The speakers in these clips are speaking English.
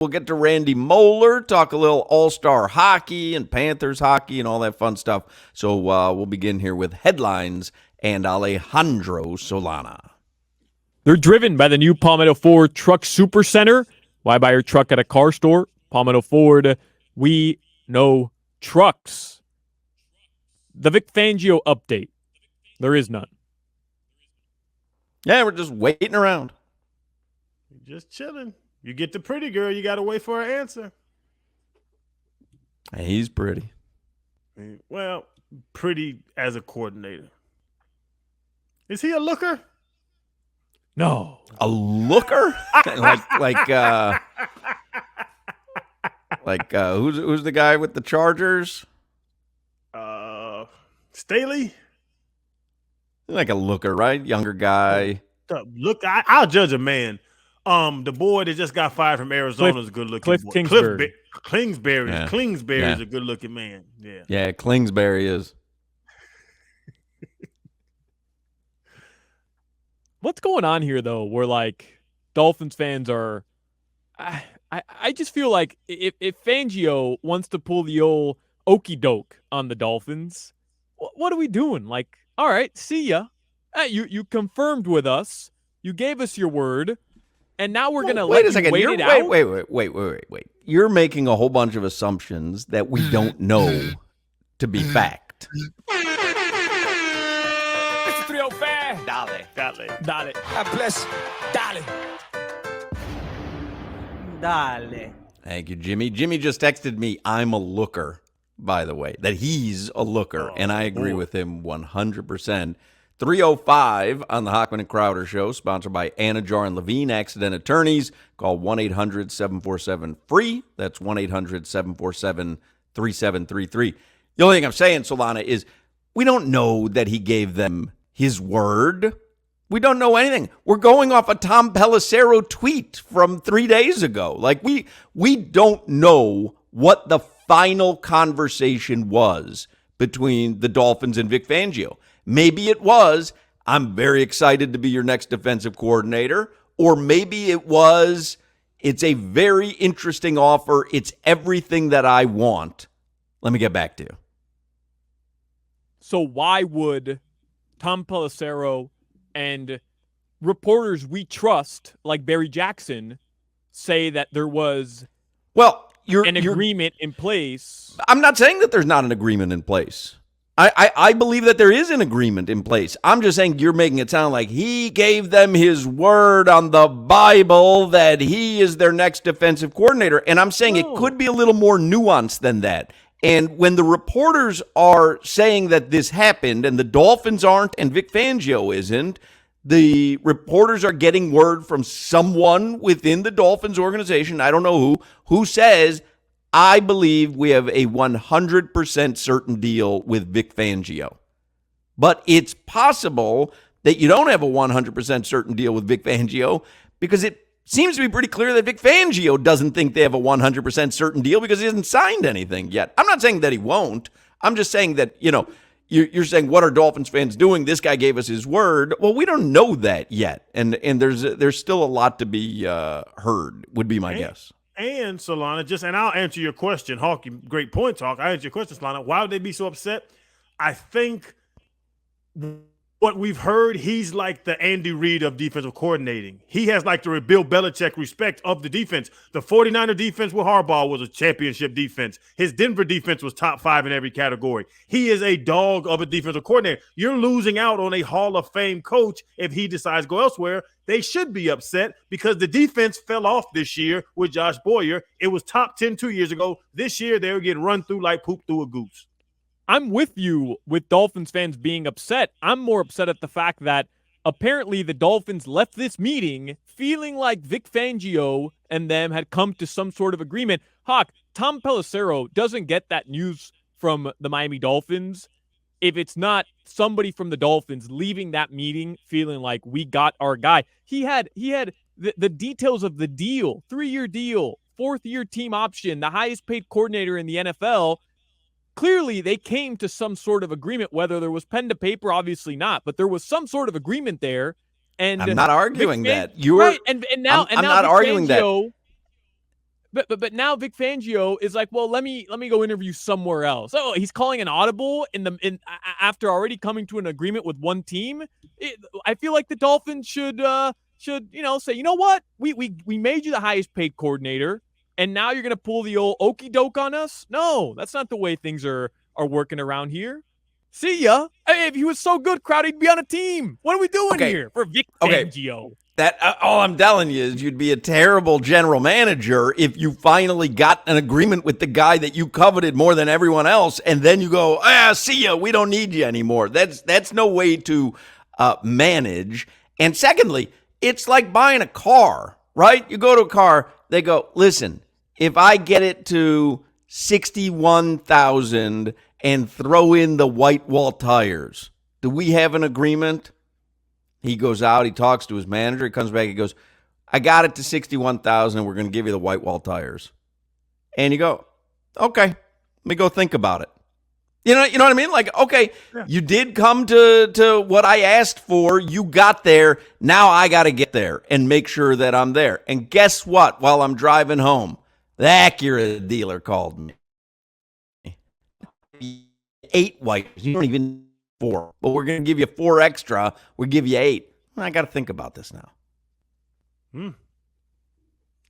We'll get to Randy Moeller, talk a little All-Star hockey and Panthers hockey and all that fun stuff. So we'll begin here with headlines and Alejandro Solana. They're driven by the new Palmetto Ford Truck Super Center. Why buy your truck at a car store? Palmetto Ford, we know trucks. The Vic Fangio update. There is none. Yeah, we're just waiting around. Just chilling. You get the pretty girl, you got to wait for her answer. He's pretty. Well, pretty as a coordinator. Is he a looker? No. A looker? Who's the guy with the Chargers? Staley? Like a looker, right? Younger guy. Look, I'll judge a man. The boy that just got fired from Arizona is a good-looking Cliff boy. Kingsbury. Kingsbury. Yeah. Kingsbury Yeah. is a good-looking man. Yeah. Yeah, Kingsbury is. What's going on here, though, where, like, Dolphins fans are I just feel like if Fangio wants to pull the old okey doke on the Dolphins, what are we doing? Like, all right, see ya. You confirmed with us. You gave us your word. And now we're going to let you wait it out? Wait. You're making a whole bunch of assumptions that we don't know to be fact. Mr. 305. Dale. God bless. Dale. Thank you, Jimmy. Jimmy just texted me, I'm a looker, by the way, that he's a looker. And I agree with him 100%. 305 on the Hoch and Crowder Show, sponsored by Anajar and Levine Accident Attorneys. Call 1-800-747-FREE. That's 1-800-747-3733. The only thing I'm saying, Solana, is we don't know that he gave them his word. We don't know anything. We're going off a Tom Pelissero tweet from 3 days ago. Like, we don't know what the final conversation was between the Dolphins and Vic Fangio. Maybe it was, I'm very excited to be your next defensive coordinator. Or maybe it was, it's a very interesting offer. It's everything that I want. Let me get back to you. So why would Tom Pelissero and reporters we trust, like Barry Jackson, say that there was an agreement in place? I'm not saying that there's not an agreement in place. I believe that there is an agreement in place. I'm just saying you're making it sound like he gave them his word on the Bible that he is their next defensive coordinator. And I'm saying it could be a little more nuanced than that. And when the reporters are saying that this happened and the Dolphins aren't and Vic Fangio isn't, the reporters are getting word from someone within the Dolphins organization, I don't know who says, I believe we have a 100% certain deal with Vic Fangio. But it's possible that you don't have a 100% certain deal with Vic Fangio because it seems to be pretty clear that Vic Fangio doesn't think they have a 100% certain deal because he hasn't signed anything yet. I'm not saying that he won't. I'm just saying that, you're saying, what are Dolphins fans doing? This guy gave us his word. Well, we don't know that yet. And there's still a lot to be heard, would be my guess. And Solana, and I'll answer your question, Hawk. Great point, Hawk. I answer your question, Solana. Why would they be so upset? I think what we've heard, he's like the Andy Reid of defensive coordinating. He has like the Bill Belichick respect of the defense. The 49er defense with Harbaugh was a championship defense. His Denver defense was top 5 in every category. He is a dog of a defensive coordinator. You're losing out on a Hall of Fame coach if he decides to go elsewhere. They should be upset because the defense fell off this year with Josh Boyer. It was top 10 2 years ago. This year, they were getting run through like poop through a goose. I'm with you with Dolphins fans being upset. I'm more upset at the fact that apparently the Dolphins left this meeting feeling like Vic Fangio and them had come to some sort of agreement. Hawk, Tom Pelissero doesn't get that news from the Miami Dolphins if it's not somebody from the Dolphins leaving that meeting feeling like we got our guy. He had the details of the deal, 3-year deal, 4th-year team option, the highest paid coordinator in the NFL. Clearly, they came to some sort of agreement, whether there was pen to paper, obviously not, but there was some sort of agreement there. And I'm not arguing that. Right, and now I'm not arguing that. But now Vic Fangio is like, well, let me go interview somewhere else. Oh, he's calling an audible after already coming to an agreement with one team. I feel like the Dolphins should say, you know what, we made you the highest paid coordinator, and now you're gonna pull the old okey doke on us. No, that's not the way things are working around here. See ya. Hey, if he was so good, Crowder, he'd be on a team. What are we doing here for Vic Fangio? That all I'm telling you is you'd be a terrible general manager if you finally got an agreement with the guy that you coveted more than everyone else, and then you go, see ya, we don't need you anymore. That's no way to manage. And secondly, it's like buying a car, right? You go to a car, they go, listen, if I get it to 61,000 and throw in the white wall tires, do we have an agreement? He goes out, he talks to his manager, he comes back, he goes, I got it to 61,000 and we're going to give you the white wall tires. And you go, okay, let me go think about it. You know what I mean? Like, okay, You did come to what I asked for. You got there. Now I got to get there and make sure that I'm there. And guess what? While I'm driving home, the Acura dealer called me. 8 whites. You don't even 4, but we're going to give you 4 extra. We'll give you 8. I got to think about this now.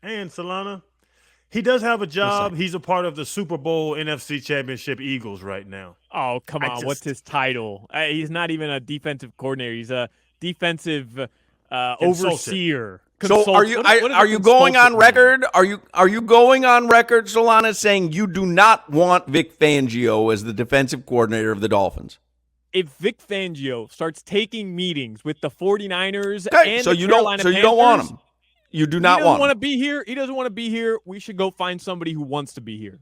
And Solana, he does have a job. He's a part of the Super Bowl NFC Championship Eagles right now. Oh, come on. What's his title? He's not even a defensive coordinator. He's a defensive overseer. So are you going on record? Are you going on record, Solana, saying you do not want Vic Fangio as the defensive coordinator of the Dolphins? If Vic Fangio starts taking meetings with the 49ers and so the Carolina Panthers, you don't want him. You do not want him. He doesn't want to be here. He doesn't want to be here. We should go find somebody who wants to be here.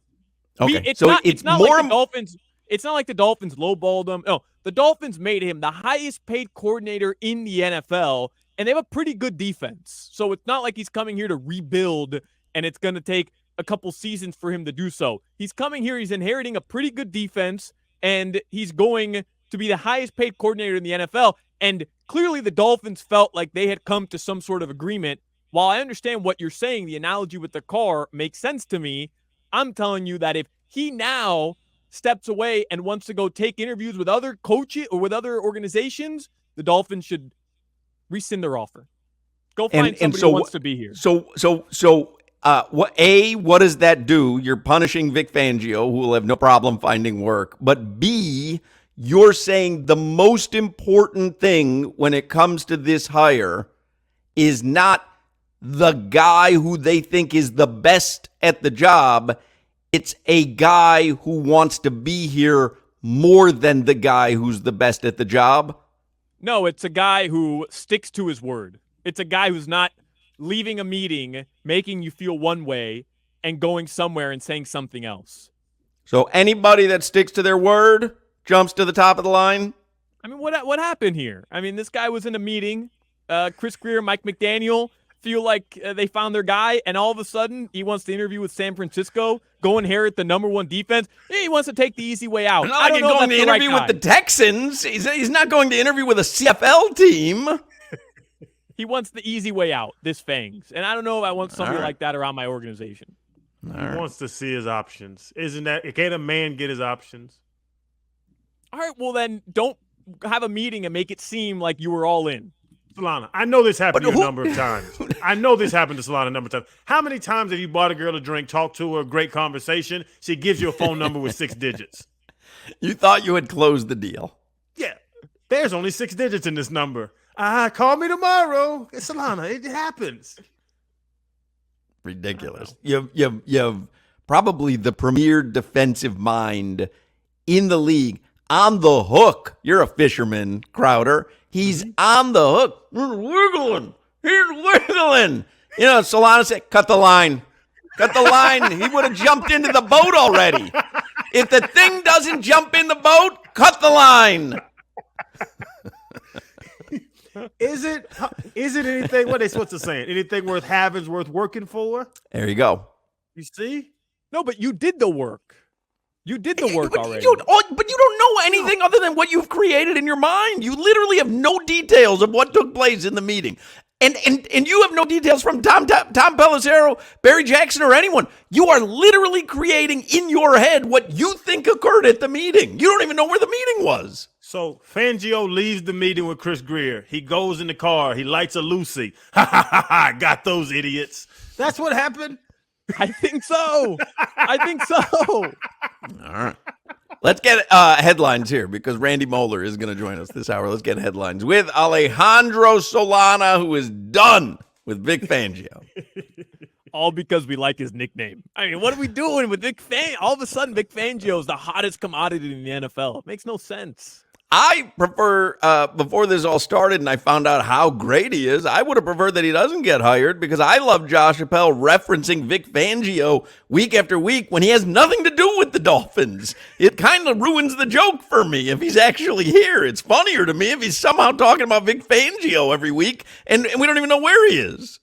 Okay. It's not like the Dolphins. It's not like the Dolphins lowballed him. No, the Dolphins made him the highest paid coordinator in the NFL, and they have a pretty good defense. So it's not like he's coming here to rebuild, and it's going to take a couple seasons for him to do so. He's coming here. He's inheriting a pretty good defense, and he's going to be the highest paid coordinator in the NFL. And clearly the Dolphins felt like they had come to some sort of agreement. While I understand what you're saying, the analogy with the car makes sense to me. I'm telling you that if he now steps away and wants to go take interviews with other coaches or with other organizations, the Dolphins should rescind their offer. Go find somebody who wants to be here. What does that do? You're punishing Vic Fangio, who will have no problem finding work. But B, you're saying the most important thing when it comes to this hire is not the guy who they think is the best at the job. It's a guy who wants to be here more than the guy who's the best at the job. No, it's a guy who sticks to his word. It's a guy who's not leaving a meeting, making you feel one way, and going somewhere and saying something else. So anybody that sticks to their word jumps to the top of the line? I mean, what happened here? I mean, this guy was in a meeting. Chris Greer, Mike McDaniel feel like they found their guy, and all of a sudden he wants to interview with San Francisco, go inherit the #1 defense. He wants to take the easy way out. I don't know going to interview with the Texans. He's not going to interview with a CFL team. He wants the easy way out, this Fangs. And I don't know if I want somebody like that around my organization. He wants to see his options. Can't a man get his options? All right, well then don't have a meeting and make it seem like you were all in. Solana, I know this happened to you a number of times. I know this happened to Solana a number of times. How many times have you bought a girl a drink, talked to her, great conversation, she gives you a phone number with 6 digits? You thought you had closed the deal. Yeah. There's only 6 digits in this number. Call me tomorrow. It's Solana. It happens. Ridiculous. You've probably the premier defensive mind in the league. On the hook. You're a fisherman, Crowder. He's on the hook. He's wiggling. You know, Solana said, cut the line. Cut the line. He would have jumped into the boat already. If the thing doesn't jump in the boat, cut the line. Is it anything? What are they supposed to say? Anything worth having is worth working for? There you go. You see? No, but you did the work. You did the work already. But you don't know anything other than what you've created in your mind. You literally have no details of what took place in the meeting. And you have no details from Tom Pelissero, Barry Jackson, or anyone. You are literally creating in your head what you think occurred at the meeting. You don't even know where the meeting was. So Fangio leaves the meeting with Chris Greer. He goes in the car. He lights a Lucy. Ha ha ha ha! Got those idiots. That's what happened. I think so. I think so. All right. Let's get headlines here because Randy Moeller is going to join us this hour. Let's get headlines with Alejandro Solana, who is done with Vic Fangio. All because we like his nickname. I mean, what are we doing with Vic Fangio? All of a sudden, Vic Fangio is the hottest commodity in the NFL. It makes no sense. I prefer, before this all started and I found out how great he is, I would have preferred that he doesn't get hired because I love Josh Appel referencing Vic Fangio week after week when he has nothing to do with the Dolphins. It kind of ruins the joke for me if he's actually here. It's funnier to me if he's somehow talking about Vic Fangio every week and we don't even know where he is.